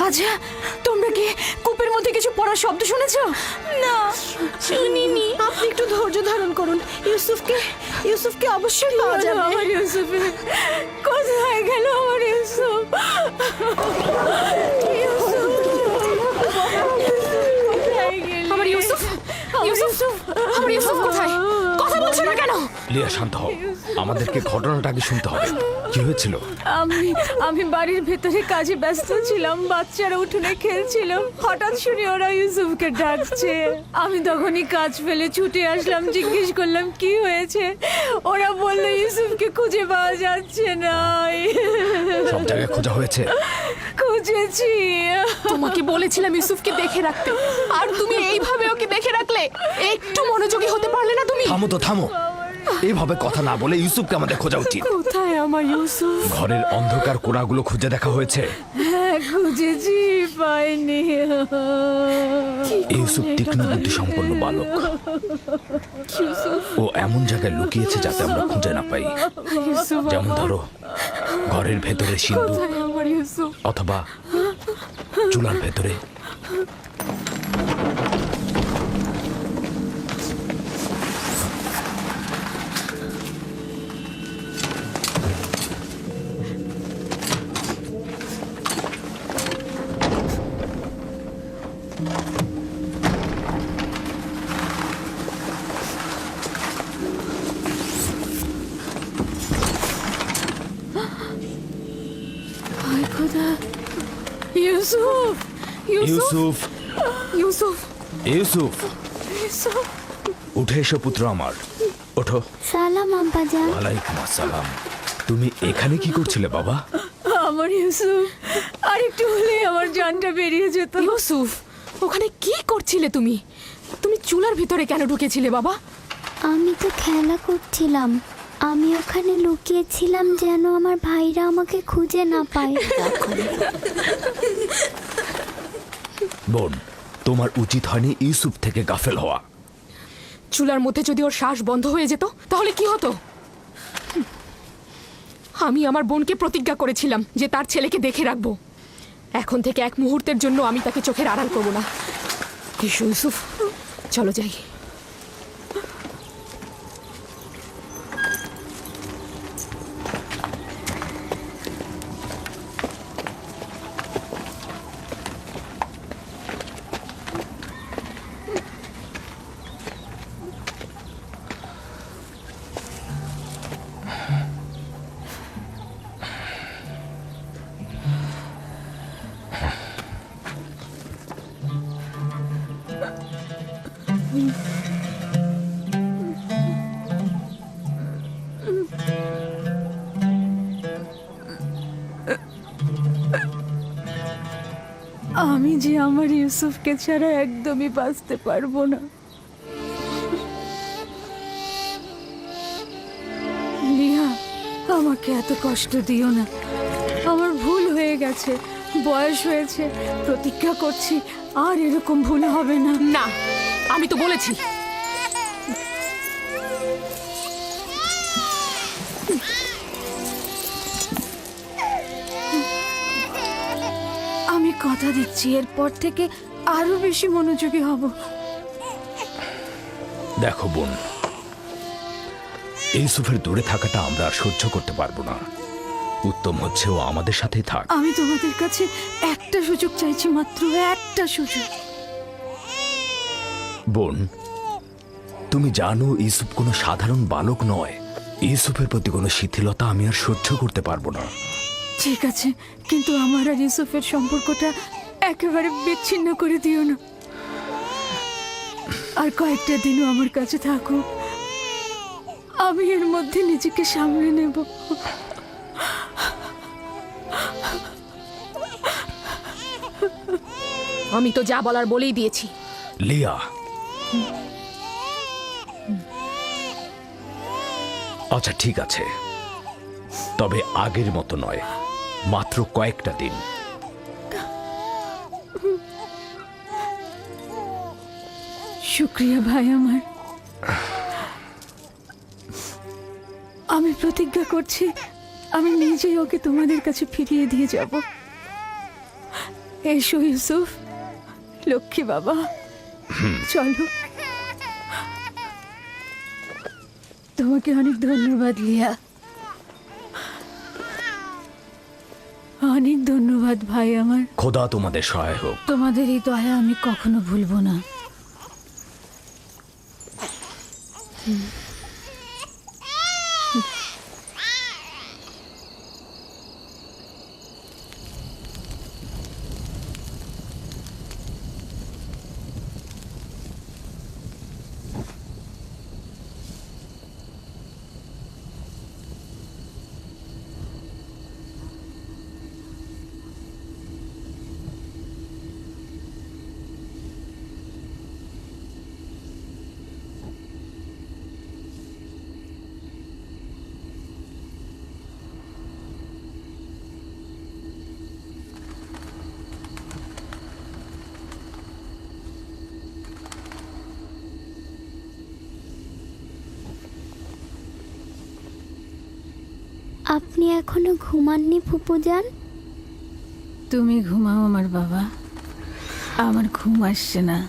আচ্ছা, তোমরা কি কূপের মধ্যে কিছু পড়ার শব্দ শুনেছো? না, শুনিনি। আপনি একটু ধৈর্য ধারণ করুন। ইউসুফকে অবশ্যই পাওয়া যাবে। আমার ইউসুফ কোথায় গেল? আমার ইউসুফ আমার ইউসুফ, ইউসুফ, আমার ইউসুফ কোথায়? কথা বলছো না কেন? লিয়া, শান্ত হও। আমাদেরকে ঘটনাটা আগে শুনতে হবে। কি হয়েছিল? আমি বাড়ির ভেতরে কাজে ব্যস্ত ছিলাম, বাচ্চারা উঠোনে খেলছিল। হঠাৎ শুনি ওরা ইউসুফকে ডাকছে। আমি তখনই কাজ ফেলে ছুটে আসলাম, জিজ্ঞেস করলাম কি হয়েছে। ওরা বলল ইউসুফকে খুঁজে পাওয়া যাচ্ছে না। সব জায়গায় খোঁজা হয়েছে? খুঁজেছি। তোমাকে বলেছিলাম ইউসুফকে দেখে রাখতে, আর তুমি এইভাবে ওকে দেখে রাখলে। একটু মনোযোগী হতে পারলে না তুমি? থামো তো, থামো। এইভাবে কথা না বলে ইউসুফকে আমাদের খোঁজা উচিত। কোথায় আমার ইউসুফ? ঘরের অন্ধকার কোণাগুলো খুঁজে দেখা হয়েছে? হ্যাঁ, খুঁজেছি, পাইনি। ইউসুফ তীক্ষ্ণ বুদ্ধি সম্পন্ন বালক। ও এমন জায়গায় লুকিয়েছে যাতে আমরা খুঁজে না পাই। ইউসুফ যেমন ধরো, ঘরের ভেতরে সিন্ধু, কোথায় আমার ইউসুফ? অথবা চুলার ভেতরে। হায় খোদা! ইউসুফ! ইউসুফ, ইউসুফ, ইউসুফ, ইউসুফ! উঠে এসো পুত্র আমার, ওঠো। সালাম আব্বাজান। ওয়ালাইকুম আসসালাম। তুমি এখানে কি করছিলে বাবা? আমার ইউসুফ, আর একটু হলেই আমার জানটা বেরিয়ে যেত। ইউসুফ, ওখানে কি করছিলে তুমি? তুমি চুলার ভিতরে কেন ঢুকেছিলে বাবা? আমি তো খেলা করছিলাম। আমি ওখানে লুকিয়েছিলাম যেন আমার ভাইরা আমাকে খুঁজে না পায়। বোন, তোমার উচিত হয়নি ইউসুফ থেকে গাফেল হওয়া। চুলার মধ্যে যদি ওর শ্বাস বন্ধ হয়ে যেত তাহলে কি হতো? আমি আমার বোনকে প্রতিজ্ঞা করেছিলাম যে তার ছেলেকে দেখে রাখবো। এখন থেকে এক মুহূর্তের জন্য আমি তাকে চোখের আড়াল করবো না। এসো ইউসুফ, চলো যাই। আমি যে আমার ইউসুফকে ছাড়া একদমই বাঁচতে পারবো না। লিয়া, আমাকে এত কষ্ট দিও না। আমার ভুল হয়ে গেছে, বয়স হয়েছে। প্রতিজ্ঞা করছি আর এরকম ভুল হবে না। না, আমি তো বলেছি। আমি কথা দিচ্ছি এরপর থেকে আরো বেশি মনোযোগী হব। দেখো বোন, ইউসুফের দূরে থাকাটা আমরা আর সহ্য করতে পারবো না। উত্তম হচ্ছে ও আমাদের সাথেই থাক। আমি তোমাদের কাছে একটা সুযোগ চাইছি, মাত্র একটা সুযোগ। বোন, তুমি জানো ইউসুফ কোনো সাধারণ বালক নয়। ইউসুফের প্রতি কোনো শিথিলতা আমি আর সহ্য করতে পারবো না। ঠিক আছে, কিন্তু আমার আর ইউসুফের সম্পর্কটা একেবারে বিচ্ছিন্ন করে দিও না। আর কয়েকটা দিনও আমার কাছে থাকো, আমি এর মধ্যে নিজেকে সামলে নেব। আমি তো যা বলার বলেই দিয়েছি। লিয়া, আচ্ছা ঠিক আছে, তবে আগের মতো নয়, মাত্র কয়েকটা দিন। শুক্রিয়া ভাই আমার। আমি প্রতিজ্ঞা করছি আমি নিজেই ওকে তোমাদের কাছে ফিরিয়ে দিয়ে যাব। এসো ইউসুফ, লক্ষ্মী বাবা, চলো। তোমাকে অনেক ধন্যবাদ লিয়া, অনেক ধন্যবাদ ভাই আমার। খোদা তোমাদের সহায় হোক। তোমাদের এই দয়া আমি কখনো ভুলবো না। আপনি এখনো ঘুমাননি ফুপুজান? তুমি ঘুমাও আমার বাবা, আমার ঘুম আসছে না।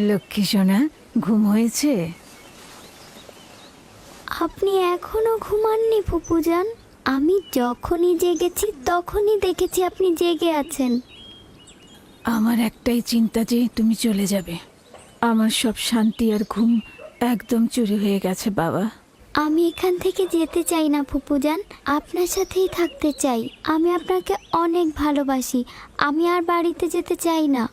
লক্ষ্মী সোনা, ঘুম হয়েছে? আপনি এখনো ঘুমাননি ফুপুজান? আমি যখনই জেগেছি তখনই দেখেছি আপনি জেগে আছেন। আমার একটাই চিন্তা যে তুমি চলে যাবে। আমার সব শান্তি আর ঘুম একদম চুরি হয়ে গেছে বাবা। আমি এখান থেকে যেতে চাই না ফুপুজান, আপনার সাথেই থাকতে চাই। আমি আপনাকে অনেক ভালোবাসি, আমি আর বাড়িতে যেতে চাই না।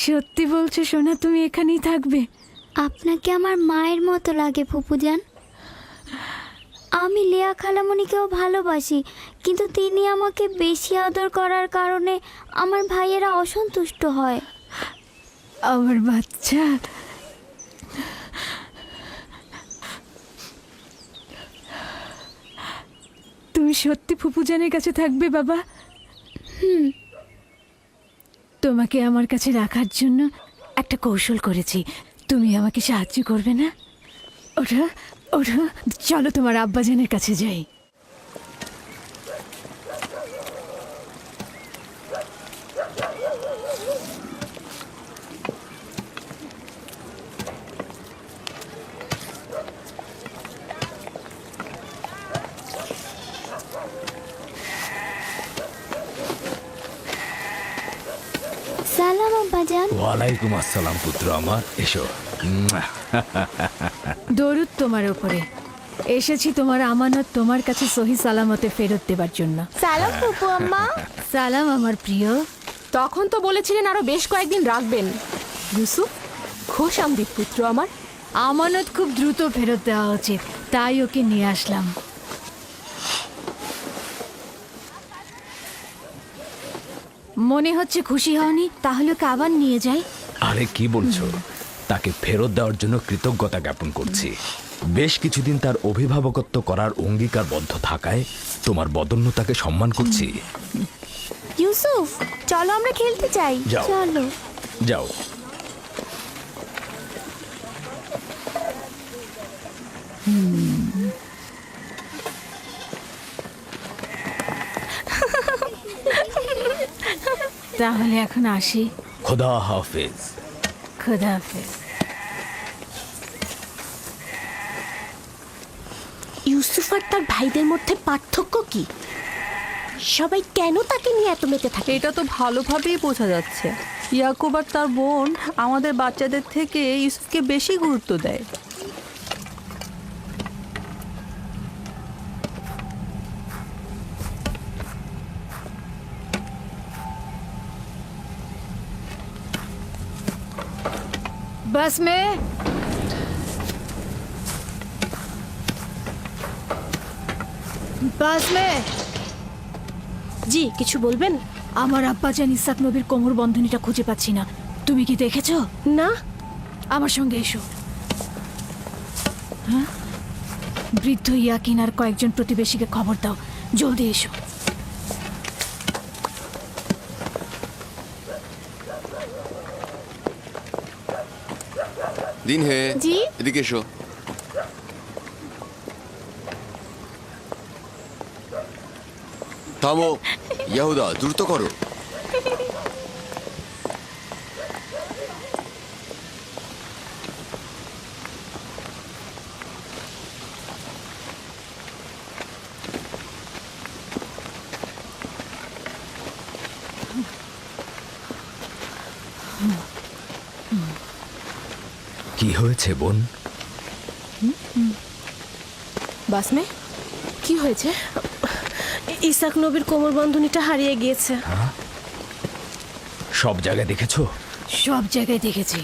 সত্যি বলছো সোনা, তুমি এখানেই থাকবে? আপনাকে আমার মায়ের মতো লাগে ফুপুজান। আমি লিয়া খালামণিকেও ভালোবাসি, কিন্তু তিনি আমাকে বেশি আদর করার কারণে আমার ভাইয়েরা অসন্তুষ্ট হয়। আমার বাচ্চা, তুমি সত্যি ফুপুজানের কাছে থাকবে বাবা? তোমাকে আমার কাছে রাখার জন্য একটা কৌশল করেছি, তুমি আমাকে সাহায্য করবে না? ওঠো ওঠো, চলো তোমার আব্বাজানের কাছে যাই। সালাম আব্বাজান। ওয়ালাইকুম আসসালাম পুত্র আমার, এসো। দরুদ তোমার উপরে। এসেছি তোমার আমানত তোমার কাছে সহি সালামতে ফেরত দেবার জন্য। সালাম ফুপু আম্মা। সালাম আমার প্রিয়। তখন তো বলেছিলেন আরো বেশ কয়েকদিন রাখবেন। ইউসুফ, খোশ আমদিদ পুত্র আমার। আমানত খুব দ্রুত ফেরত দেওয়া উচিত, তাই ওকে নিয়ে আসলাম। মনে হচ্ছে খুশি হওনি, তাহলে ওকে আবার নিয়ে যাই। আরে কি বলছো? তাকে ফেরত দেওয়ার জন্য কৃতজ্ঞতা জ্ঞাপন করছি। বেশ কিছুদিন তার অভিভাবকত্ব করার অঙ্গীকারবদ্ধ থাকায় তোমার বদন্যতাকে সম্মান করছি। ইউসুফ, চলো আমরা খেলতে চাই। যাও। চলো। যাও। তাহলে এখন আসি। খোদা হাফেজ। খোদা হাফেজ। ইউসুফ আর তার ভাইদের মধ্যে পার্থক্য কি? সবাই কেন তাকে নিয়ে এত মেতে থাকে? এটা তো ভালোভাবেই বোঝা যাচ্ছে। ইয়াকুব আর তার বোন আমাদের বাচ্চাদের থেকে ইউসুফকে বেশি গুরুত্ব দেয়। बस में बस में জি কিছু বলবেন? আমার আব্বাজান ইসাক নবীর কোমর বন্ধনীটা খুঁজে পাচ্ছি না। তুমি কি দেখেছো? না। আমার সঙ্গে এসো। হ্যাঁ, বৃদ্ধ ইয়াকিন আর কয়েকজন প্রতিবেশীকে খবর দাও, জলদি এসো। দিন হে জি? এদিকে এসো। থামো, ইয়াহুদা দ্রুত করো। কি হয়েছে বোন? বাসমে কি হয়েছে? ইসাক নবীর কোমর বন্ধনীটা হারিয়ে গিয়েছে। সব জায়গায় দেখেছো? সব জায়গায় দেখেছি।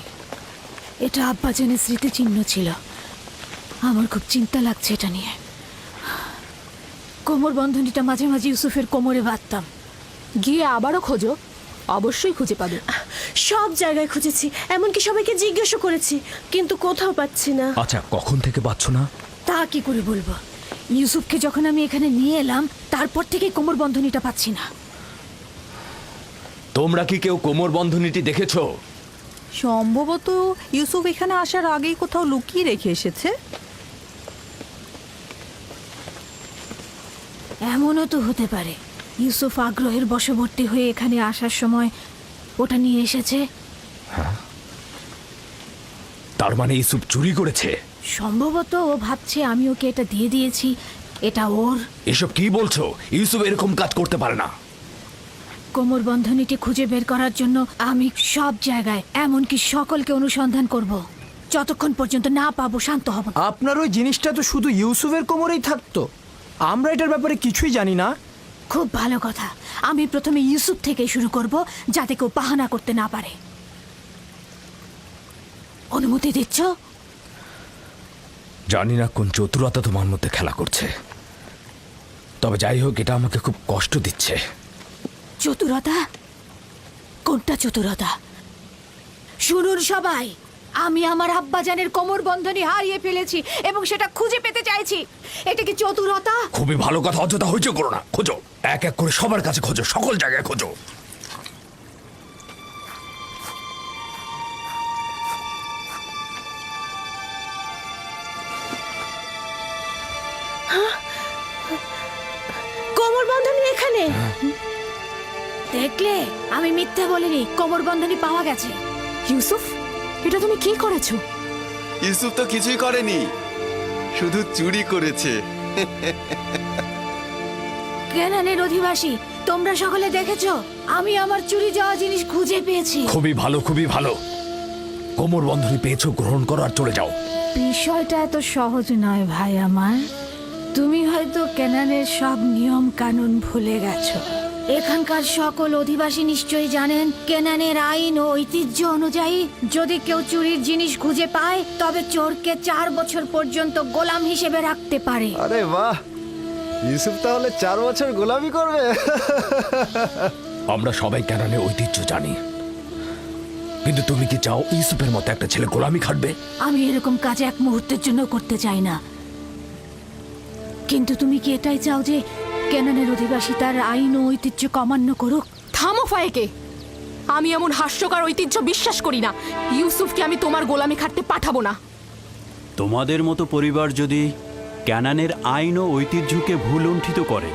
এটা আব্বাজানের স্মৃতিচিহ্ন ছিল। আমার খুব চিন্তা লাগছে এটা নিয়ে। কোমর বন্ধনীটা মাঝে মাঝে ইউসুফের কোমরে বাঁধতাম। গিয়ে আবারও খোঁজো, অবশ্যই খুঁজে পাবে। সব জায়গায় খুঁজেছি, এমনকি সবাইকে জিজ্ঞাসা করেছি, কিন্তু কোথাও পাচ্ছি না। আচ্ছা, কখন থেকে পাচ্ছ না? তা কি করে বলবো? ইউসুফকে যখন আমি এখানে নিয়ে এলাম তারপর থেকে কোমর বন্ধনীটা পাচ্ছি না। তোমরা কি কেউ কোমর বন্ধনীটি দেখেছো? সম্ভবত ইউসুফ এখানে আসার আগেই কোথাও লুকিয়ে রেখে এসেছে। এমনও তো হতে পারে ইউসুফ আগ্রহের বশবর্তী হয়ে এখানে আসার সময় ওটা নিয়ে এসেছে। তার মানে ইউসুফ চুরি করেছে? সম্ভবত ও ভাবছে আমি ওকে এটা দিয়ে দিয়েছি, এটা ওর। এসব কি বলছো? ইউসুফ এরকম কাজ করতে পারে না। কোমর বন্ধনীটি খুঁজে বের করার জন্য আমি সব জায়গায়, এমনকি সকলকে অনুসন্ধান করব। যতক্ষণ পর্যন্ত না পাবো শান্ত হব না। আপনার ওই জিনিসটা তো শুধু ইউসুফের কোমরেই থাকতো, আমরা এটার ব্যাপারে কিছুই জানি না। খুব ভালো কথা। আমি প্রথমে ইউসুফ থেকে শুরু করব, যাতে কেউ বাহানা করতে না পারে। অনুমতি দিচ্ছ? জানি না কোন চতুরতা তোমার মধ্যে খেলা করছে, তবে যাই হোক, এটা আমাকে খুব কষ্ট দিচ্ছে। চতুরতা? কোনটা চতুরতা? শুনুন সবাই, আমি আমার আব্বাজানের কোমর বন্ধনী হারিয়ে ফেলেছি এবং সেটা খুঁজে পেতে চাইছি। এটা কি চতুরতা? খুবই ভালো কথা, অযথা হইচই করো না। খোঁজো, এক এক করে সবার কাছে খোঁজো, সকল জায়গায় খোঁজো। কোমর বন্ধনী এখানে। দেখলে, আমি মিথ্যে বলিনি, কোমর বন্ধনী পাওয়া গেছে। ইউসুফ, এটা তুমি কি করেছো? ইউসুফ তো কিছুই করেনি, শুধু চুরি করেছে। কেনানের অধিবাসী, তোমরা সকলে দেখেছো আমি আমার চুরি যাওয়া জিনিস খুঁজে পেয়েছি। খুবই ভালো, খুবই ভালো। কোমর বন্ধনী পেয়েছো, গ্রহণ করো আর চলে যাও। বিষয়টা এত সহজ নয় ভাই আমার। তুমি হয়তো কেনানের সব নিয়ম কানুন ভুলে গেছো। এখানকার সকল অধিবাসী নিশ্চয়ই জানেন কেনানের আইন ও ঐতিহ্য অনুযায়ী যদি কেউ চুরির জিনিস খুঁজে পায় তবে চোরকে 4 বছর পর্যন্ত গোলাম হিসেবে রাখতে পারে। আরে বাহ, ইউসুফ তাহলে 4 বছর গোলামি করবে। আমরা সবাই কেনানের ঐতিহ্য জানি, কিন্তু তুমি কি চাও ইউসুফের মতো একটা ছেলে গোলামি খাটবে? আমি এরকম কাজ এক মুহূর্তের জন্য করতে চাই না। কিন্তু তুমি কি এটাই চাও যে কেনানের অধিবাসী তার আইন ও ঐতিহ্য অমান্য করুক? থামো ফায়েকে, আমি এমন হাস্যকর ঐতিহ্য বিশ্বাস করি না। ইউসুফকে আমি তোমার গোলামি খাটতে পাঠাবো না। তোমাদের মতো পরিবার যদি ক্যানানের আইন ও ঐতিহ্যকে ভুল লুণ্ঠিত করে,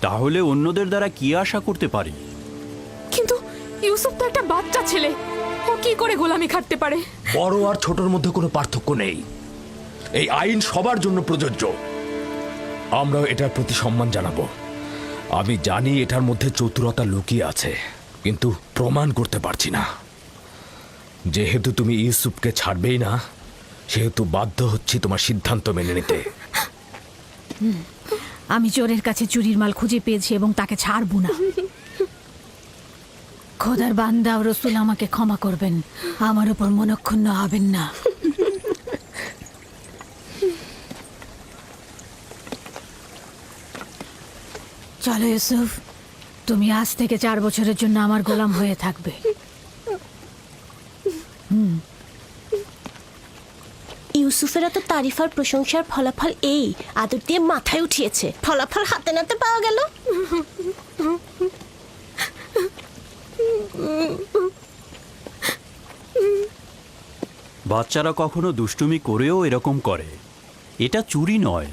তাহলে অন্যদের দ্বারা কি আশা করতে পারি? কিন্তু ইউসুফ তো একটা বাচ্চা ছেলে, ও কি করে গোলামি খাটতে পারে? বড় আর ছোটর মধ্যে কোনো পার্থক্য নেই। এই আইন সবার জন্য প্রযোজ্য। আমরাও এটার প্রতি সম্মান জানাবো। আমি জানি এটার মধ্যে চতুরতা লুকিয়ে আছে, কিন্তু প্রমাণ করতে পারছি না। যেহেতু তুমি ইউসুফকে ছাড়বেই না, সেহেতু বাধ্য হচ্ছি তোমার সিদ্ধান্ত মেনে নিতে। আমি চোরের কাছে চুরির মাল খুঁজে পেয়েছি এবং তাকে ছাড়বো না। খোদার বান্দা ও রসুল আমাকে ক্ষমা করবেন, আমার উপর মনক্ষুণ্ণ হবেন না। চলো ইউসুফ, তুমি আজ থেকে 4 বছরের জন্য আমার গোলাম হয়ে থাকবে। ইউসুফের এত তারিফ আর প্রশংসার ফলাফল এই আদর দিয়ে মাথায় উঠিয়েছে, ফলাফল হাতে নাতে পাওয়া গেল। বাচ্চারা কখনো দুষ্টুমি করেও এরকম করে, এটা চুরি নয়।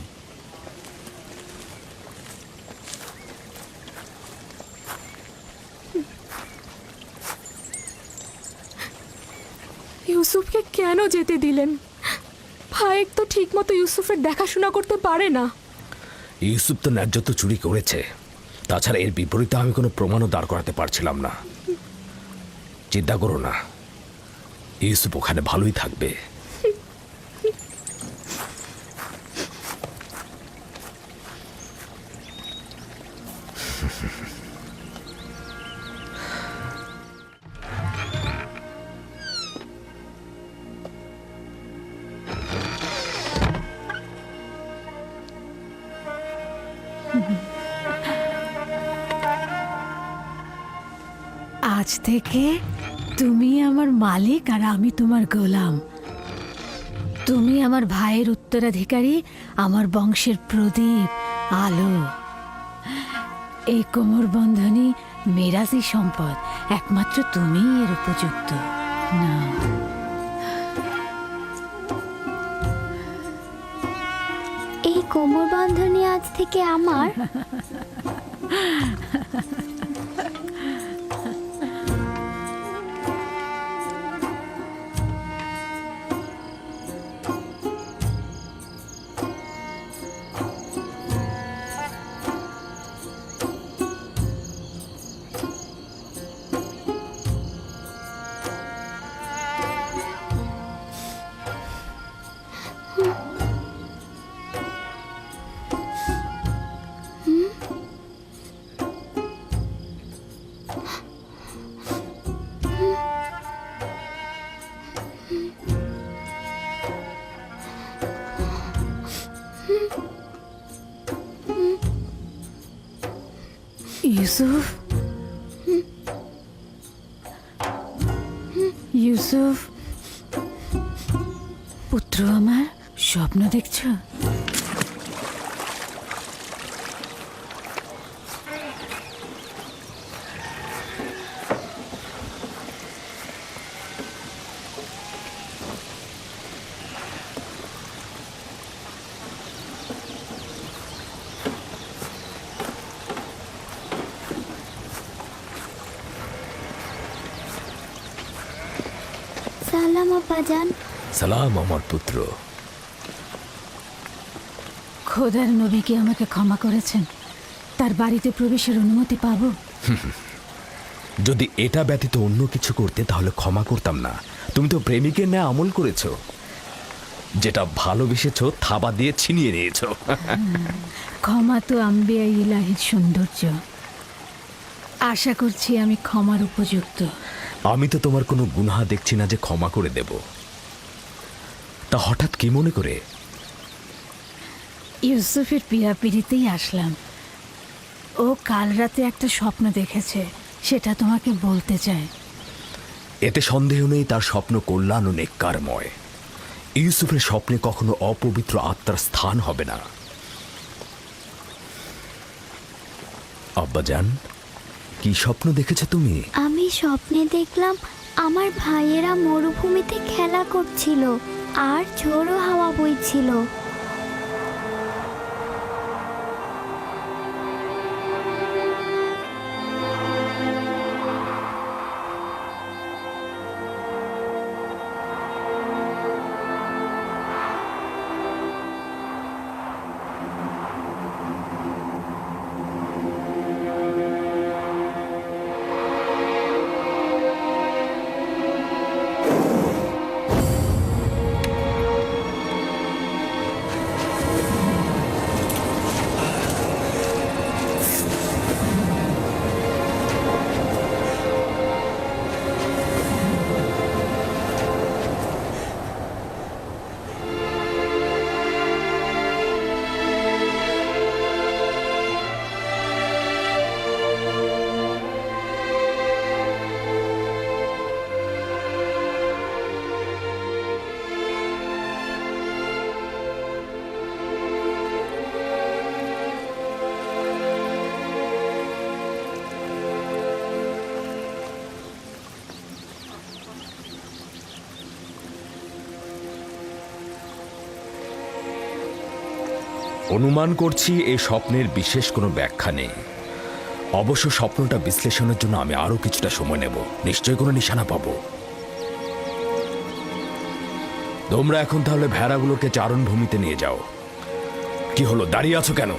ইউসুফকে কেন যেতে দিলেন? ফায়েক তো ঠিক মতো ইউসুফের দেখাশোনা করতে পারে না। ইউসুফ তো ন্যায্য তো চুরি করেছে, তাছাড়া এর বিপরীতে আমি কোনো প্রমাণও দাঁড় করাতে পারছিলাম না। চিন্তা করো না, ইউসুফ ওখানে ভালোই থাকবে। আজ থেকে তুমি আমার মালিক আর আমি তোমার গোলাম। তুমি আমার ভাইয়ের উত্তরাধিকারী, আমার বংশের প্রদীপ, আলো। এই কোমর বন্ধনী মেরাজি সম্পদ, একমাত্র তুমিই এর উপযুক্ত। না, এই কোমর বন্ধনী আজ থেকে আমার। ইউসুফ, ইউসুফ পুত্র আমার, স্বপ্ন দেখছো? সালাম আব্বাজান। সালাম আমার পুত্র। খোদার নবী কি আমাকে ক্ষমা করেছেন? তার বাড়িতে প্রবেশের অনুমতি পাবো? যদি এটা ব্যতীত অন্য কিছু করতে তাহলে ক্ষমা করতাম না। তুমি তো প্রেমিকের ন্যায় আমল করেছো, যেটা ভালোবেসেছো থাবা দিয়ে ছিনিয়ে নিয়েছো। ক্ষমা তো আম্বিয়া ইলাহির সৌন্দর্য। আশা করছি আমি ক্ষমার উপযুক্ত। আমি তো তোমার কোনো গুনাহ দেখছি না যে ক্ষমা করে দেব। তা হঠাৎ কি মনে করে? ইউসুফের পিড়িতেই আসলাম। ও কাল রাতে একটা স্বপ্ন দেখেছে, সেটা তোমাকে বলতে চায়। এতে সন্দেহ নেই তার স্বপ্ন কল্যাণ ও নেককারময়। ইউসুফের স্বপ্নে কখনো অপবিত্র আত্মার স্থান হবে না। আব্বাজান, কি স্বপ্ন দেখেছো তুমি? আমি স্বপ্নে দেখলাম আমার ভাইয়েরা মরুভূমিতে খেলা করছিল আর ঝোড়ো হাওয়া বইছিল। অনুমান করছি এই স্বপ্নের বিশেষ কোনো ব্যাখ্যা নেই। অবশ্য স্বপ্নটা বিশ্লেষণের জন্য আমি আরো কিছুটা সময় নেব, নিশ্চয়ই কোনো নিশানা পাবো। তোমরা এখন তাহলে ভেড়াগুলোকে চারণভূমিতে নিয়ে যাও। কি হলো, দাঁড়িয়ে আছো কেন?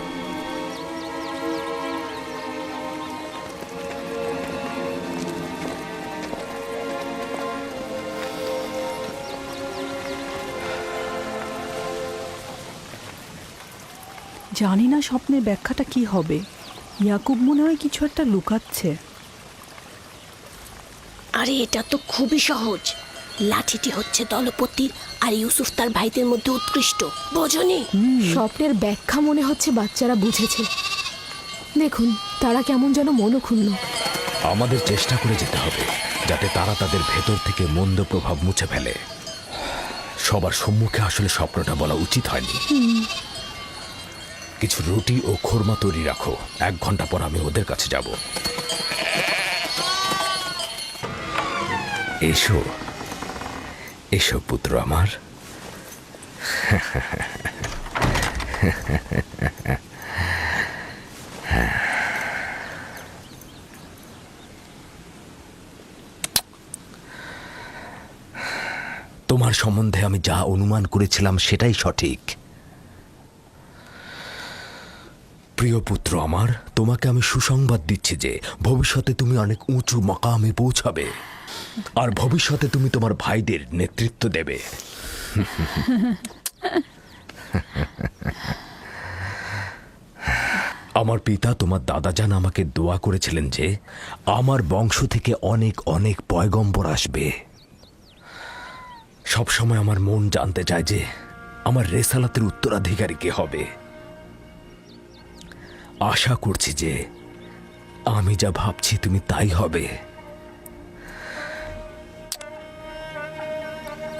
জানি না স্বপ্নের ব্যাখ্যাটা কি হবে। ইয়াকুব মনে হয় কিছু একটা লুকাচ্ছে। আরে এটা তো খুবই সহজ। লাঠিটি হচ্ছে দলপতির আর ইউসুফ তার ভাইদের মধ্যে উৎকৃষ্ট, বোঝনি? স্বপ্নের ব্যাখ্যা মনে হচ্ছে বাচ্চারা বুঝেছে। দেখুন তারা কেমন যেন মনক্ষুণ্ণ। আমাদের চেষ্টা করে যেতে হবে যাতে তারা তাদের ভেতর থেকে মন্দ প্রভাব মুছে ফেলে। সবার সম্মুখে আসলে স্বপ্নটা বলা উচিত হয়নি। কিছু রুটি ও খোরমা তৈরি রাখো, 1 ঘন্টা পর আমি ওদের কাছে যাব। এসো এসো পুত্র আমার। তোমার সম্বন্ধে আমি যা অনুমান করেছিলাম সেটাই সঠিক। প্রিয় পুত্র আমার, তোমাকে আমি সুসংবাদ দিচ্ছি যে ভবিষ্যতে তুমি অনেক উঁচু মাকামে পৌঁছাবে, আর ভবিষ্যতে তুমি তোমার ভাইদের নেতৃত্ব দেবে। আমার পিতা তোমার দাদাজান আমাকে দোয়া করেছিলেন যে আমার বংশ থেকে অনেক অনেক পয়গম্বর আসবে। সবসময় আমার মন জানতে চায় যে আমার রেসালাতের উত্তরাধিকারী কে হবে। আশা করছি যে আমি যা ভাবছি তুমি তাই হবে।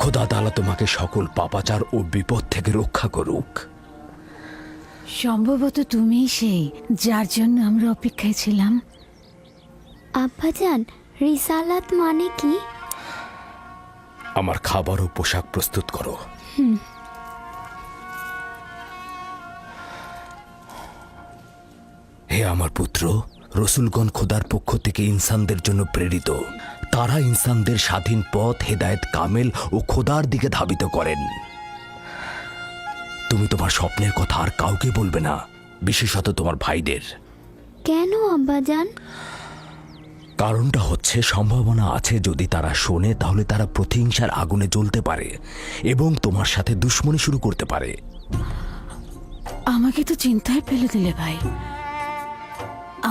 খোদা তাআলা তোমাকে সকল পাপাচার ও বিপদ থেকে রক্ষা করুক। সম্ভবত তুমিই সেই যার জন্য আমরা অপেক্ষায় ছিলাম। আব্বাজান, রিসালাত মানে কি? আমার খাবার ও পোশাক প্রস্তুত করো। হে আমার পুত্র, রসুলগণ খোদার পক্ষ থেকে ইনসানদের জন্য প্রেরিত। তারা ইনসানদের স্বাধীন পথ, হেদায়েত কামেল ও খোদার দিকে ধাবিত করেন। তুমি তোমার স্বপ্নের কথা আর কাউকে বলবে না, বিশেষত তোমার ভাইদের। কেন আব্বাজান? কারণটা হচ্ছে সম্ভাবনা আছে যদি তারা শোনে তাহলে তারা প্রতিহিংসার আগুনে জ্বলতে পারে এবং তোমার সাথে দুশ্মনী শুরু করতে পারে। আমাকে তো চিন্তায় ফেলে দিলে ভাই।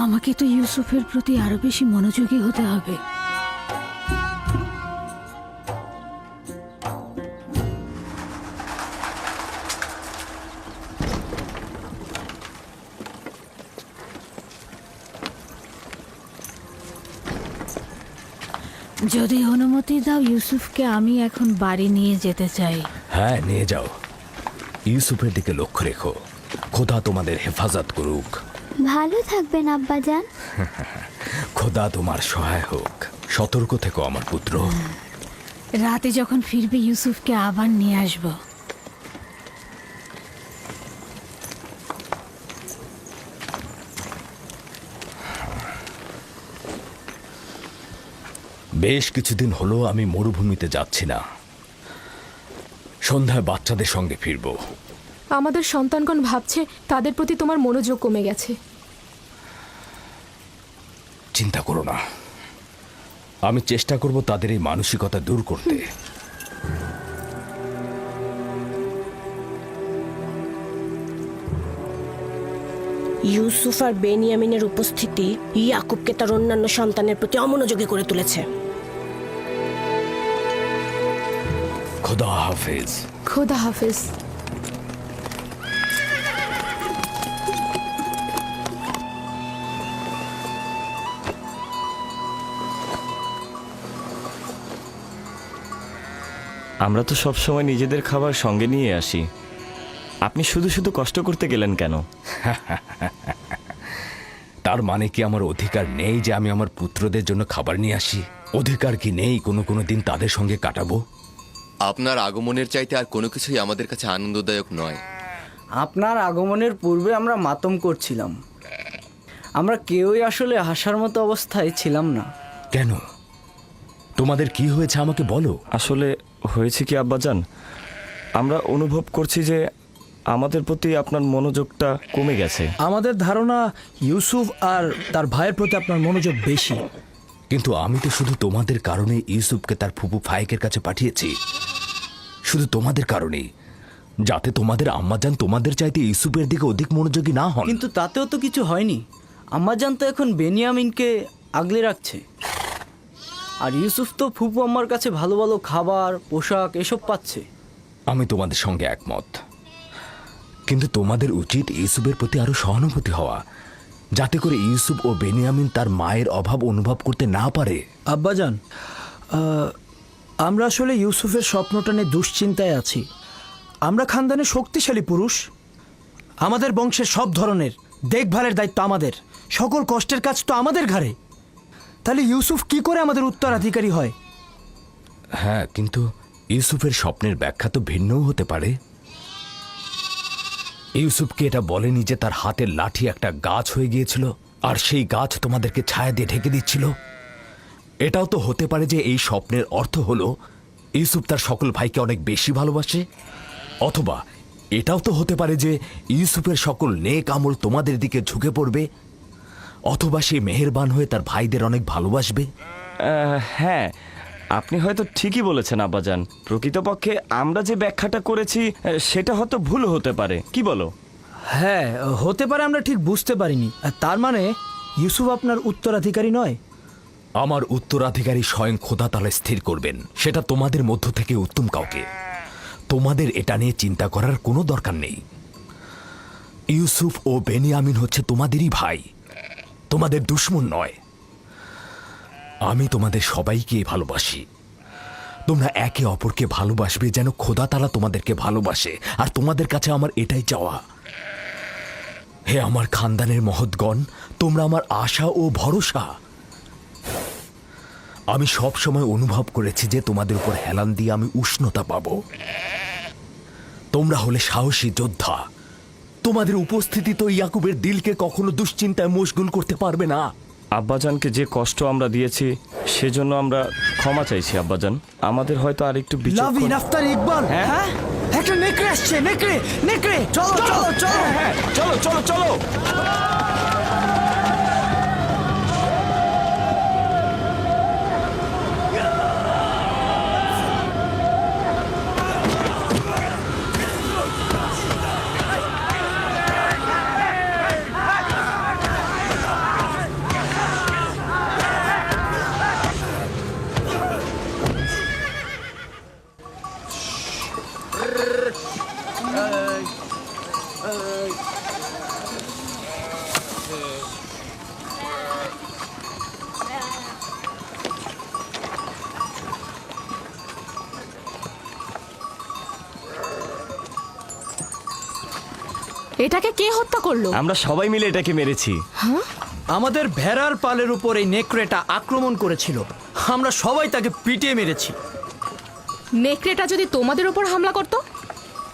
আমাকে তো ইউসুফের প্রতি আরো বেশি মনোযোগী হতে হবে। যদি অনুমতি দাও ইউসুফকে আমি এখন বাড়ি নিয়ে যেতে চাই। হ্যাঁ, নিয়ে যাও। ইউসুফের দিকে লক্ষ্য রেখো। খোদা তোমাদের হেফাজত করুক। ভালো থাকবেন আব্বাজান। খোদা তোমার সহায় হোক। সতর্ক থেকো আমার পুত্র। রাতে যখন ফিরবে ইউসুফকে আবার নিয়ে আসবো। বেশ কিছুদিন হলো আমি মরুভূমিতে যাচ্ছি না। সন্ধ্যায় বাচ্চাদের সঙ্গে ফিরব। আমাদের সন্তানগণ ভাবছে তাদের প্রতি তোমার মনোযোগ কমে গেছে। চিন্তা করো না, আমি চেষ্টা করব তাদের এই মানসিকতা দূর করতে। ইউসুফ আর বেনিয়ামিনের উপস্থিতি ইয়াকুবকে তার অন্যান্য সন্তানের প্রতি অমনোযোগী করে তুলেছে। খোদা হাফেজ। খোদা হাফেজ। আমরা তো সব সময় নিজেদের খাবার সঙ্গে নিয়ে আসি, আপনি শুধু শুধু কষ্ট করতে গেলেন কেন? তার মানে কি আমার অধিকার নেই যে আমি আমার পুত্রদের জন্য খাবার নিয়ে আসি? অধিকার কি নেই কোনো কোনো দিন তাদের সঙ্গে কাটাবো? আপনার আগমনের চাইতে আর কোনো কিছুই আমাদের কাছে আনন্দদায়ক নয়। আপনার আগমনের পূর্বে আমরা মাতম করছিলাম। আমরা কেউই আসলে হাসার মতো অবস্থায় ছিলাম না। কেন? তোমাদের কি হয়েছে আমাকে বলো। আসলে হয়েছে কি আব্বাজান, আমরা অনুভব করছি যে আমাদের প্রতি আপনার মনোযোগটা কমে গেছে। আমাদের ধারণা ইউসুফ আর তার ভাইয়ের প্রতি আপনার মনোযোগ বেশি। কিন্তু আমি তো শুধু তোমাদের কারণে ইউসুফকে তার ফুপু ফায়েকের কাছে পাঠিয়েছি, শুধু তোমাদের কারণেই, যাতে তোমাদের আম্মাজান তোমাদের চাইতে ইউসুফের দিকে অধিক মনোযোগী না হন। কিন্তু তাতেও তো কিছু হয়নি। আম্মাজান তো এখন বেনিয়ামিনকে আগলে রাখছে, আর ইউসুফ তো ফুপু আম্মার কাছে ভালো ভালো খাবার, পোশাক এসব পাচ্ছে। আমি তোমাদের সঙ্গে একমত, কিন্তু তোমাদের উচিত ইউসুফের প্রতি আরো সহানুভূতি হওয়া, যাতে করে ইউসুফ ও বেনিয়ামিন তার মায়ের অভাব অনুভব করতে না পারে। আব্বাজান, আমরা আসলে ইউসুফের স্বপ্নটা নিয়ে দুশ্চিন্তায় আছি। আমরা খানদানে শক্তিশালী পুরুষ, আমাদের বংশের সব ধরনের দেখভালের দায়িত্ব আমাদের, সকল কষ্টের কাজ তো আমাদের ঘাড়ে। তাহলে ইউসুফ কি করে আমাদের উত্তরাধিকারী হয়? হ্যাঁ, কিন্তু ইউসুফের স্বপ্নের ব্যাখ্যা তো ভিন্নও হতে পারে। ইউসুফকে এটা বলেনি যে তার হাতের লাঠি একটা গাছ হয়ে গিয়েছিল, আর সেই গাছ তোমাদেরকে ছায়া দিয়ে ঢেকে দিচ্ছিল। এটাও তো হতে পারে যে এই স্বপ্নের অর্থ হলো ইউসুফ তার সকল ভাইকে অনেক বেশি ভালোবাসে, অথবা এটাও তো হতে পারে যে ইউসুফের সকল নেক আমল তোমাদের দিকে ঝুঁকে পড়বে, অথবা সে মেহেরবান হয়ে তার ভাইদের অনেক ভালোবাসবে। হ্যাঁ, আপনি হয়তো ঠিকই বলেছেন আব্বাজান। প্রকৃতপক্ষে আমরা যে ব্যাখ্যাটা করেছি সেটা হয়তো ভুল হতে পারে, কি বলো? হ্যাঁ, হতে পারে, আমরা ঠিক বুঝতে পারিনি। তার মানে ইউসুফ আপনার উত্তরাধিকারী নয়? আমার উত্তরাধিকারী স্বয়ং খোদা তাআলা স্থির করবেন, সেটা তোমাদের মধ্য থেকে উত্তম কাউকে। তোমাদের এটা নিয়ে চিন্তা করার কোনো দরকার নেই। ইউসুফ ও বেনিয়ামিন হচ্ছে তোমাদেরই ভাই, তোমাদের দুশমন নয়। আমি তোমাদের সবাইকে ভালোবাসি। তোমরা একে অপরকে ভালোবাসবে যেন খোদা তাআলা তোমাদেরকে ভালোবাসে, আর তোমাদের কাছে আমার এটাই চাওয়া। হে আমার খানদানের মহৎগণ, তোমরা আমার আশা ও ভরসা। আমি সব সময় অনুভব করেছি যে তোমাদের উপর হেলান দিয়ে আমি উষ্ণতা পাব। তোমরা হলে সাহসী যোদ্ধা। তোমাদের উপস্থিতি তো ইয়াকুবের দিলকে কখনো দুশ্চিন্তায় মশগুল করতে পারবে না। আব্বাজানকে যে কষ্ট আমরা দিয়েছি সেজন্য আমরা ক্ষমা চাইছি আব্বাজান। আমাদের হয়তো আরেকটু লাভিন, আফতার, ইকবাল, হ্যাঁ, একটা নেকড়ে আসছে। নেকড়ে, নেকড়ে, চলো চলো চলো, হ্যাঁ, চলো চলো চলো। এটাকে কে হত্যা করলো? আমরা সবাই মিলে এটাকে মেরেছি। আমাদের ভেড়ার পালের উপর এই নেকড়েটা আক্রমণ করেছিল, আমরা সবাই তাকে পিটিয়ে মেরেছি। নেকড়েটা যদি তোমাদের উপর হামলা করতো?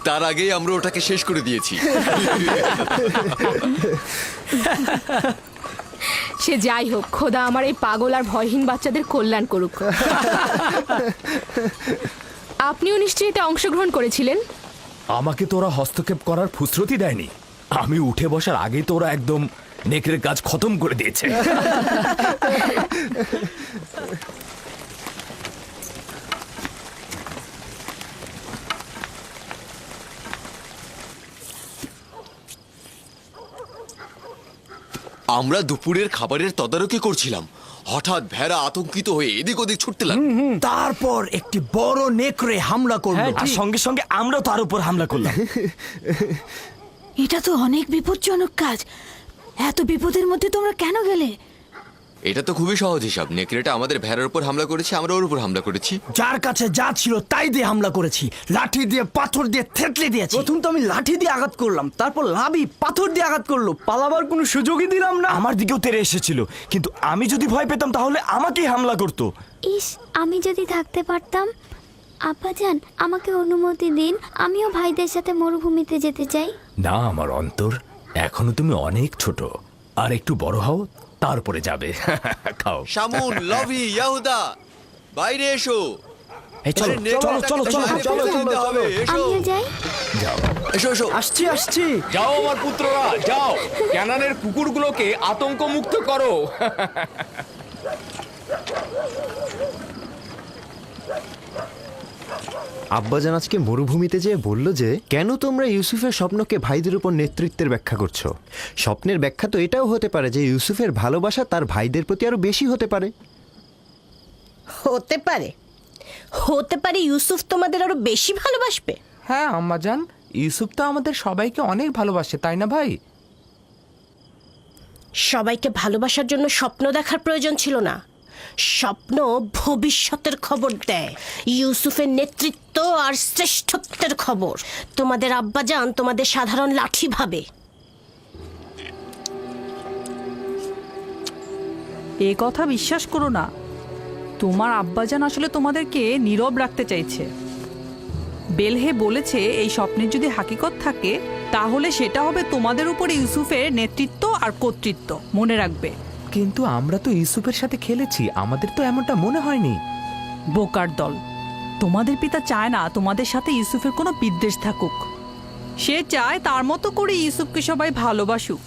তার আগেই আমরা ওটাকে শেষ করে দিয়েছি। সে যাই হোক, খোদা আমার এই পাগল আর ভয়হীন বাচ্চাদের কল্যাণ করুক। আপনিও নিশ্চয়ই এতে অংশগ্রহণ করেছিলেন? আমাকে তোরা হস্তক্ষেপ করার ফুসরতি দেয়নি। আমি উঠে বসার আগেই তোরা একদম নেকড়ের কাজ খতম করে দিয়েছে। আমরা দুপুরের খাবারের তদারকি করছিলাম, হঠাৎ ভেড়া আতঙ্কিত হয়ে এদিক ওদিক ছুটতে লাগলো। তারপর একটি বড় নেকড়ে হামলা করলো, আর সঙ্গে সঙ্গে আমরাও তার উপর হামলা করলাম। এটা তো অনেক বিপজ্জনক কাজ। এত বিপদের মধ্যে তোমরা কেন গেলে? এটা তো খুবই সহজ হিসাব। নেকড়েটা আমাদের ভেড়ার উপর হামলা করেছে, আমরা ওর উপর হামলা করেছি। যার কাছে যা ছিল তাই দিয়ে হামলা করেছি, লাঠি দিয়ে, পাথর দিয়ে থেতলে দিয়েছি। প্রথম তো আমি লাঠি দিয়ে আঘাত করলাম, তারপর লাভি পাথর দিয়ে আঘাত করলো। পালাবার কোনো সুযোগই দিলাম না। আমার দিকেও তেড়ে এসেছিল, কিন্তু আমি যদি ভয় পেতাম তাহলে আমাকেই হামলা করতো। ইস, আমি যদি থাকতে পারতাম। আব্বাজান, আমাকে অনুমতি দিন, আমিও ভাইদের সাথে মরুভূমিতে যেতে চাই। না আমার অন্তর, এখনো তুমি অনেক ছোট, আর একটু বড় হও তারপরে যাবে। খাও। শামুন, লভি, ইয়াহুদা, বাইরে এসো। এই চলো আরে, নেকড়ে চলো চলো চলো বাইরে চলো ফেলে দিতে হবে। এসো আমিও যাই। যাও এসো এসো। আসছি। যাও আমার পুত্ররা, যাও ক্যানানের কুকুরগুলোকে আতঙ্ক মুক্ত করো। আব্বাজান আজকে মরুভূমিতে যেয়ে বলল যে কেন তোমরা ইউসুফের স্বপ্নকে ভাইদের উপর নেতৃত্বের ব্যাখ্যা করছো। স্বপ্নের ব্যাখ্যা তো এটাও হতে পারে যে ইউসুফের ভালোবাসা তার ভাইদের প্রতি আরো বেশি হতে পারে। হতে পারে, হতে পারে ইউসুফ তোমাদের আরো বেশি ভালোবাসবে। হ্যাঁ আম্মাজান, ইউসুফ তো আমাদের সবাইকে অনেক ভালোবাসে, তাই না ভাই? সবাইকে ভালোবাসার জন্য স্বপ্ন দেখার প্রয়োজন ছিল না। স্বপ্ন ভবিষ্যতের খবর দেয়, ইউসুফের নেতৃত্ব আর শ্রেষ্ঠত্বের খবর। তোমাদের আব্বাজান তোমাদের সাধারণ লাঠি ভাবে। এ কথা বিশ্বাস করো না। তোমার আব্বাজান আসলে তোমাদেরকে নীরব রাখতে চাইছে। বেলহে বলেছে এই স্বপ্নের যদি হাকিকত থাকে তাহলে সেটা হবে তোমাদের উপরে ইউসুফের নেতৃত্ব আর কর্তৃত্ব। মনে রাখবে। কিন্তু আমরা তো ইউসুফের সাথে খেলেছি, আমাদের তো এমনটা মনে হয়নি। বোকার দল, তোমাদের পিতা চায় না তোমাদের সাথে ইউসুফের কোনো বিদ্বেষ থাকুক। সে চায় তার মতো করে ইউসুফকে সবাই ভালোবাসুক।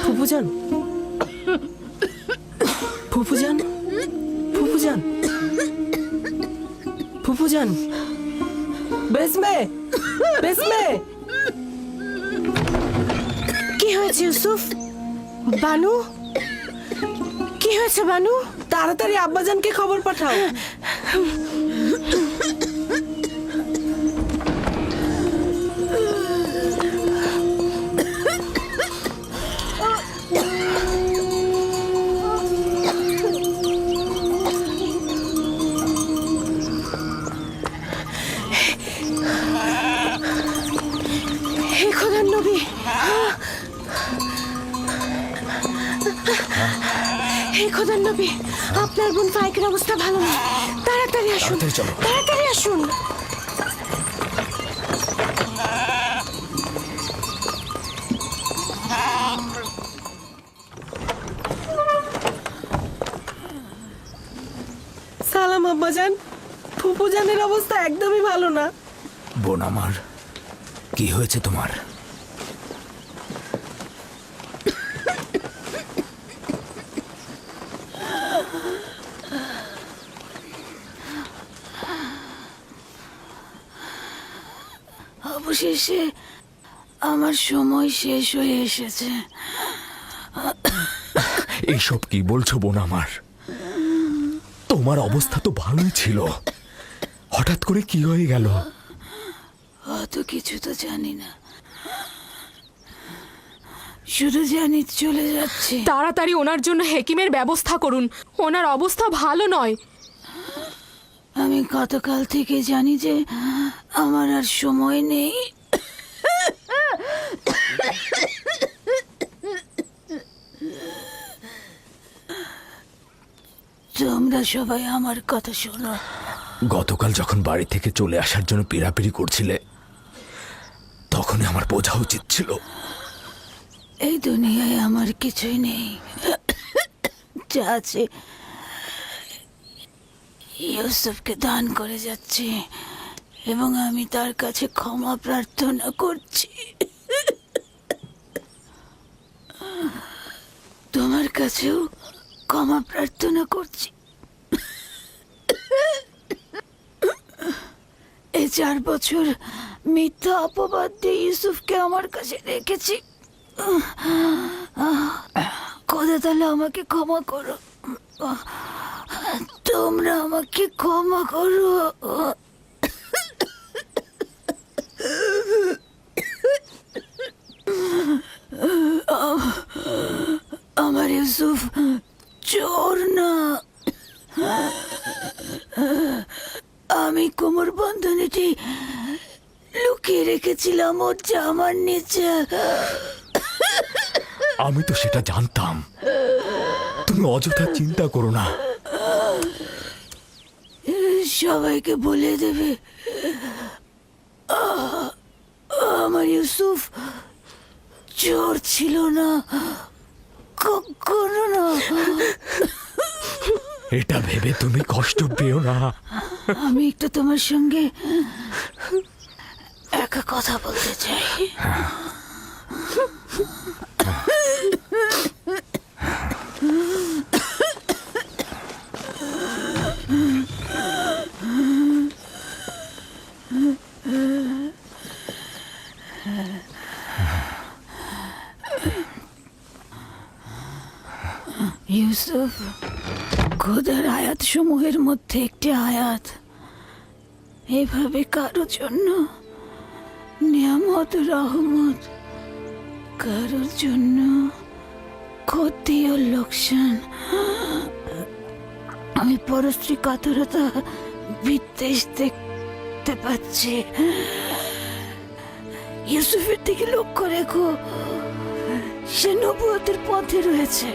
ফুফুজান, ফুফুজান, ফুফুজান, ফুফুজান, বেসমে, বেসমে। কি হয়েছে ইউসুফ? বানু, কি হয়েছে বানু? তাড়াতাড়ি আব্বাজানকে খবর পাঠাও। হে খোদার নবী, হে খোদার নবী, আপনার বোন ফাইকের অবস্থা ভালো না। তাড়াতাড়ি আসুন, তাড়াতাড়ি আসুন। সালাম আব্বাজান, ফুফুজানের অবস্থা একদমই ভালো না। বোন আমার, কি হয়েছে তোমার? অবশেষে আমার সময় শেষ হয়ে এসেছে। এইসব কি বলছো বোন আমার? তোমার অবস্থা তো ভালোই ছিল, হঠাৎ করে কি হয়ে গেল? অত কিছু তো জানি না, শুধু জানি চলে যাচ্ছে। তাড়াতাড়ি ওনার জন্য হেকিমের ব্যবস্থা করুন, ওনার অবস্থা ভালো নয়। আমি গতকাল থেকে জানি যে আমার আর সময় নেই। তোমরা সবাই আমার কথা শোনো। গতকাল যখন বাড়ি থেকে চলে আসার জন্য পিড়াপিড়ি করছিলে, তখনই আমার বোঝা উচিত ছিল এই দুনিয়ায় আমার কিছুই নেই, যা আছে ইউসুফকে দান করে যাচ্ছি। এবং আমি তার কাছে ক্ষমা প্রার্থনা করছি। তোমার কাছেও ক্ষমা প্রার্থনা করছি। এই 4 বছর মিথ্যা অপবাদ দিয়ে ইউসুফকে আমার কাছে রেখেছি। খোদা তাহলে আমাকে ক্ষমা করো, তোমরা আমাকে ক্ষমা করো। আমার ইউসুফ চোর না। আমি কোমর বন্ধনীটি লুকিয়ে রেখেছিলাম ওর জামার নিচে। আমি তো সেটা জানতাম। তুমি অযথা চিন্তা করো না। সবাইকে বলে দেবে আমার ইউসুফ চোর ছিল না, কখনো না। এটা ভেবে তুমি কষ্ট পেও না। আমি একটু তোমার সঙ্গে একা কথা বলতে চাই। ইউসুফ, খোদার আয়াত সমূহের মধ্যে একটি আয়াত এভাবে কারোর জন্য নিয়ামত রহমত, কারোর জন্য ক্ষতি ও লোকসান। আমি পরশ্রী কাতরতা বিদ্বেষ দেখতে পাচ্ছি। ইউসুফের দিকে লক্ষ্য রেখো, সে নবুয়তের পথে রয়েছে।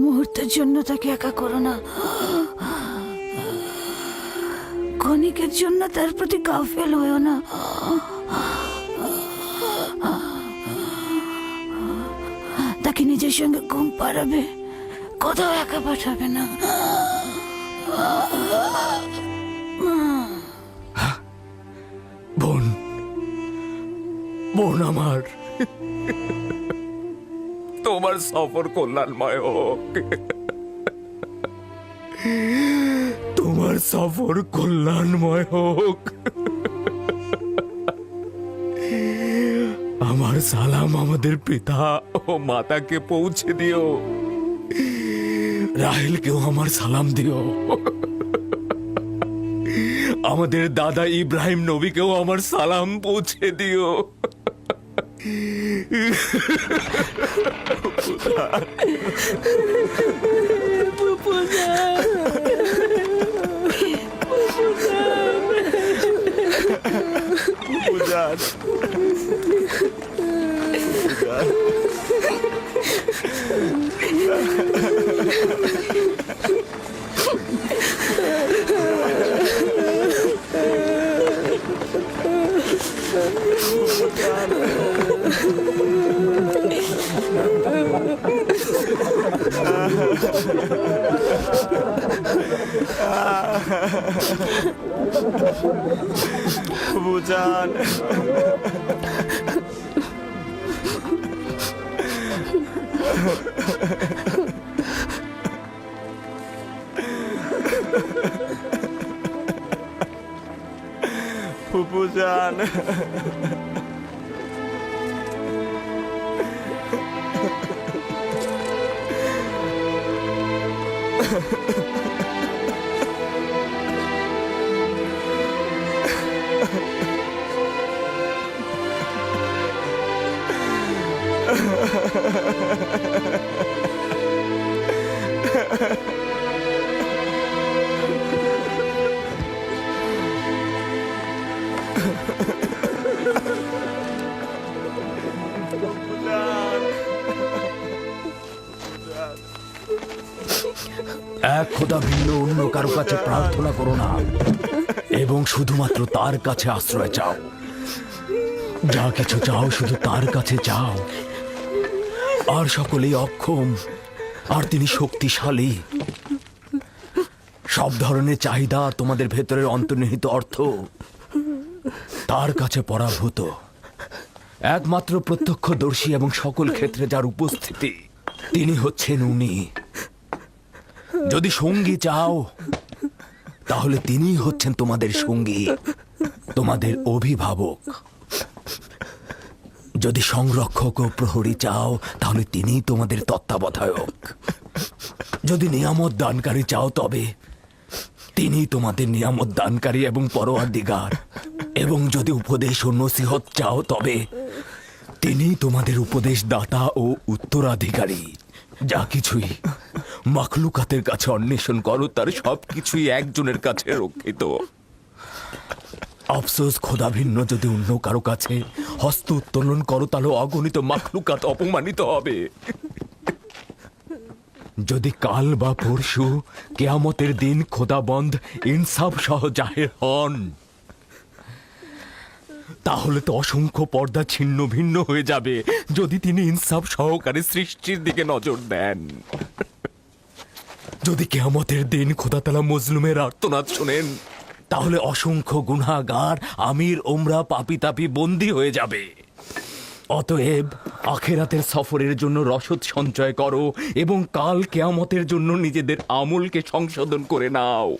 মুহূর্তের জন্য তাকে একা করো না। ক্ষণিকের জন্য তার প্রতি গাফেল হয়েও না। তাকে নিজের সঙ্গে ঘুম পাড়াবে, কোথাও একা পাঠাবে না। বোন, বোন আমার, তোমার সফর কল্যাণময় হোক। তোমার সফর কল্যাণময় হোক। আমার সালাম আমাদের পিতা ও মাতাকে পৌঁছে দিও। রাহেলকেও আমার সালাম দিও। আমাদের দাদা ইব্রাহিম নবীকেও আমার সালাম পৌঁছে দিও। বুঝান, ফুপুজান, এক খোদা ভিন্ন অন্য কারো কাছে প্রার্থনা করো না এবং শুধুমাত্র তার কাছে আশ্রয় চাও। যা কিছু চাও শুধু তার কাছে চাও। আর সকলেই অক্ষম আর তিনি শক্তিশালী। সব ধরনের চাহিদা, তোমাদের ভেতরের অন্তর্নিহিত অর্থ তার কাছে পরাভূত। একমাত্র প্রত্যক্ষদর্শী এবং সকল ক্ষেত্রে যার উপস্থিতি, তিনি হচ্ছেন উনি। যদি সঙ্গী চাও তাহলে তিনিই হচ্ছেন তোমাদের সঙ্গী, তোমাদের অভিভাবক। যদি সংরক্ষক ও প্রহরী চাও তাহলে তিনিই তোমাদের তত্ত্বাবধায়ক। যদি নিয়ামত দানকারী চাও তবে তিনি তোমাদের নিয়ামত দানকারী এবং পরওয়ারদিগার। এবং যদি উপদেশ ও নসিহত চাও তবে তিনি তোমাদের উপদেশ দাতা ও উত্তরাধিকারী। যা কিছুই মাখলুকাতের কাছে অন্বেষণ করো তার সবকিছুই একজনের কাছে রক্ষিত। আফসোস, খোদা ভিন্ন যদি অন্য কারো কাছে হস্ত উত্তোলন করো তাহলে অগণিত মাখলুকাত অপমানিত হবে। যদি কাল বা পরশু কেয়ামতের দিন খোদাবন্ধ ইনসাফ সহ জাহের হন তাহলে তো অসংখ্য পর্দা ছিন্ন ভিন্ন হয়ে যাবে যদি তিনি ইনসাফ সহকারে সৃষ্টির দিকে নজর দেন। যদি কেয়ামতের দিন খোদাতালা মজলুমের আর্তনাদ শোনেন তাহলে অসংখ্য গুনাহগার, আমির, ওমরা, পাপি তাপি বন্দী হয়ে যাবে। অতএব আখেরাতের সফরের জন্য রসদ সঞ্চয় করো এবং কাল কেয়ামতের জন্য নিজেদের আমলকে সংশোধন করে নাও।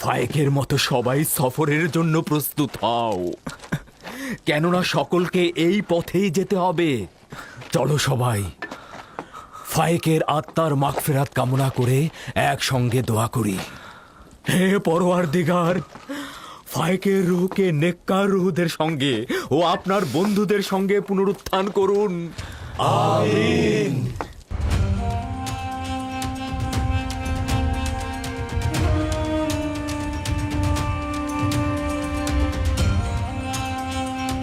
ফায়েকের মতো সবাই সফরের জন্য প্রস্তুত হও, কেননা সকলকে এই পথেই যেতে হবে। চলো সবাই ফায়েকের আত্মার মাগফিরাত কামনা করে একসঙ্গে দোয়া করি। হে পরওয়ারদিগার, ফায়েকের রূহকে নেককার রূহদের সঙ্গে ও আপনার বন্ধুদের সঙ্গে পুনরুত্থান করুন। আমিন।